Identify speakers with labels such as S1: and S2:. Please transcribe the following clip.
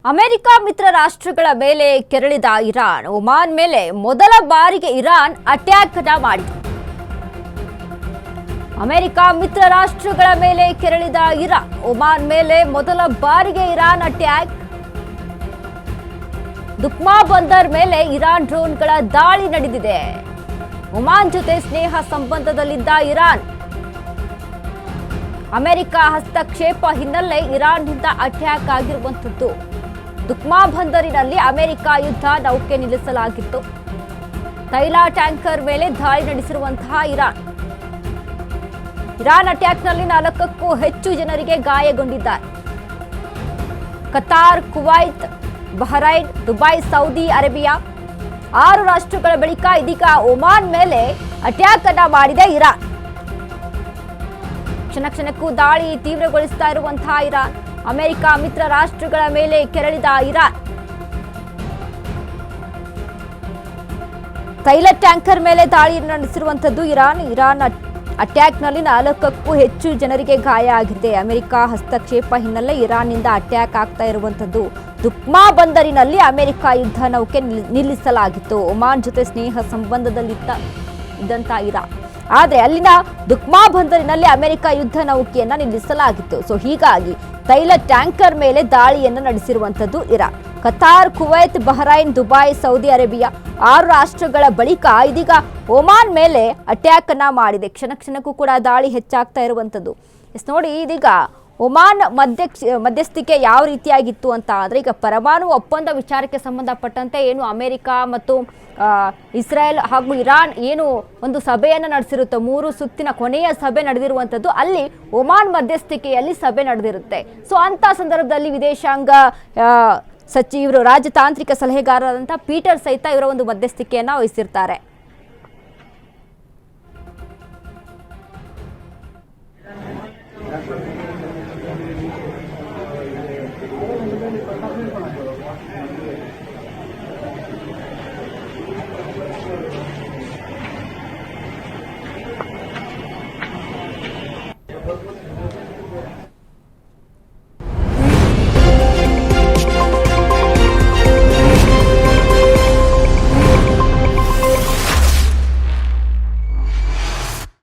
S1: America ಮಿತ್ರ ರಾಷ್ಟ್ರಗಳ ಮೇಲೆ ಕೆರಳಿದ Iran Oman ಮೇಲೆ ಮೊದಲ ಬಾರಿಗೆ ಇರಾನ್ ಅಟ್ಯಾಕ್ ಮಾಡಿತು. ಅಮೆರಿಕ ಮಿತ್ರ ರಾಷ್ಟ್ರಗಳ ಮೇಲೆ ಕೆರಳಿದ ಇರಾನ್ ಒಮಾನ್ ಮೇಲೆ ಮೊದಲ ಬಾರಿಗೆ ಇರಾನ್ ಅಟ್ಯಾಕ್. ದುಖ್ಮಾ ಬಂದರ್ ಮೇಲೆ ಇರಾನ್ ಡ್ರೋನ್ಗಳ ದಾಳಿ ನಡೆದಿದೆ. ಒಮಾನ್ ಜೊತೆ ಸ್ನೇಹ ಸಂಬಂಧದಲ್ಲಿದ್ದ ಇರಾನ್ ಅಮೆರಿಕ ಹಸ್ತಕ್ಷೇಪ ಹಿನ್ನೆಲೆ ಇರಾನ್ನಿಂದ ಅಟ್ಯಾಕ್ ಆಗಿರುವಂತದ್ದು. ದುಖ್ಮಾ ಬಂದರಿನಲ್ಲಿ ಅಮೆರಿಕ ಯುದ್ಧ ನೌಕೆ ನಿಲ್ಲಿಸಲಾಗಿತ್ತು. ತೈಲ ಟ್ಯಾಂಕರ್ ಮೇಲೆ ದಾಳಿ ನಡೆಸಿರುವಂತಹ ಇರಾನ್ ಅಟ್ಯಾಕ್ನಲ್ಲಿ 4ಕ್ಕೂ ಹೆಚ್ಚು ಜನರಿಗೆ ಗಾಯಗೊಂಡಿದ್ದಾರೆ. Qatar, Kuwait, Bahrain, Dubai, Saudi Arabia 6 ರಾಷ್ಟ್ರಗಳ ಬಳಿಕ ಇದೀಗ ಒಮಾನ್ ಮೇಲೆ ಅಟ್ಯಾಕ್ ಅನ್ನ ಮಾಡಿದೆ ಇರಾನ್. ಕ್ಷಣಕ್ಕೂ ದಾಳಿ ತೀವ್ರಗೊಳಿಸ್ತಾ ಇರುವಂತಹ ಇರಾನ್ ಅಮೆರಿಕ ಮಿತ್ರ ರಾಷ್ಟ್ರಗಳ ಮೇಲೆ ಕೆರಳಿದ ಇರಾನ್ ತೈಲ ಟ್ಯಾಂಕರ್ ಮೇಲೆ ದಾಳಿ ನಡೆಸಿರುವಂತದ್ದು. ಇರಾನ್ ಅಟ್ಯಾಕ್ನಲ್ಲಿ 4ಕ್ಕೂ ಹೆಚ್ಚು ಜನರಿಗೆ ಗಾಯ ಆಗಿದೆ. ಅಮೆರಿಕ ಹಸ್ತಕ್ಷೇಪ ಹಿನ್ನೆಲೆ ಇರಾನ್ನಿಂದ ಅಟ್ಯಾಕ್ ಆಗ್ತಾ ಇರುವಂತದ್ದು. ದುಖ್ಮಾ ಬಂದರಿನಲ್ಲಿ ಅಮೆರಿಕ ಯುದ್ಧ ನೌಕೆ ನಿಲ್ಲಿಸಲಾಗಿತ್ತು. ಒಮಾನ್ ಜೊತೆ ಸ್ನೇಹ ಸಂಬಂಧದಲ್ಲಿದ್ದಂತ ಇರಾನ್, ಆದರೆ ಅಲ್ಲಿನ ದುಖ್ಮಾ ಬಂದರಿನಲ್ಲಿ ಅಮೆರಿಕ ಯುದ್ಧ ನೌಕೆಯನ್ನ ನಿಲ್ಲಿಸಲಾಗಿತ್ತು. ಸೊ ಹೀಗಾಗಿ ತೈಲ ಟ್ಯಾಂಕರ್ ಮೇಲೆ ದಾಳಿಯನ್ನು ನಡೆಸಿರುವಂತದ್ದು Iran. Qatar, Kuwait, Bahrain, Dubai, Saudi Arabia 6 ರಾಷ್ಟ್ರಗಳ ಬಳಿಕ ಇದೀಗ ಒಮಾನ್ ಮೇಲೆ ಅಟ್ಯಾಕ್ ಅನ್ನ ಮಾಡಿದೆ. ಕ್ಷಣಕ್ಕೂ ಕೂಡ ದಾಳಿ ಹೆಚ್ಚಾಗ್ತಾ ಇರುವಂತದ್ದು. ನೋಡಿ, ಇದೀಗ ಒಮಾನ್ ಮಧ್ಯಸ್ಥಿಕೆ ಯಾವ ರೀತಿಯಾಗಿತ್ತು ಅಂತ ಆದರೆ, ಈಗ ಪರಮಾಣು ಒಪ್ಪಂದ ವಿಚಾರಕ್ಕೆ ಸಂಬಂಧಪಟ್ಟಂತೆ ಏನು ಅಮೆರಿಕ ಮತ್ತು ಇಸ್ರೇಲ್ ಹಾಗೂ ಇರಾನ್ ಏನು ಒಂದು ಸಭೆಯನ್ನು ನಡೆಸಿರುತ್ತೆ, 3 ಸುತ್ತಿನ ಕೊನೆಯ ಸಭೆ ನಡೆದಿರುವಂಥದ್ದು, ಅಲ್ಲಿ ಒಮಾನ್ ಮಧ್ಯಸ್ಥಿಕೆಯಲ್ಲಿ ಸಭೆ ನಡೆದಿರುತ್ತೆ. ಸೊ ಅಂತ ಸಂದರ್ಭದಲ್ಲಿ ವಿದೇಶಾಂಗ ಸಚಿವರು, ರಾಜತಾಂತ್ರಿಕ ಸಲಹೆಗಾರರಾದಂಥ ಪೀಟರ್ ಸಹಿತ ಇವರ ಒಂದು ಮಧ್ಯಸ್ಥಿಕೆಯನ್ನು ವಹಿಸಿರ್ತಾರೆ.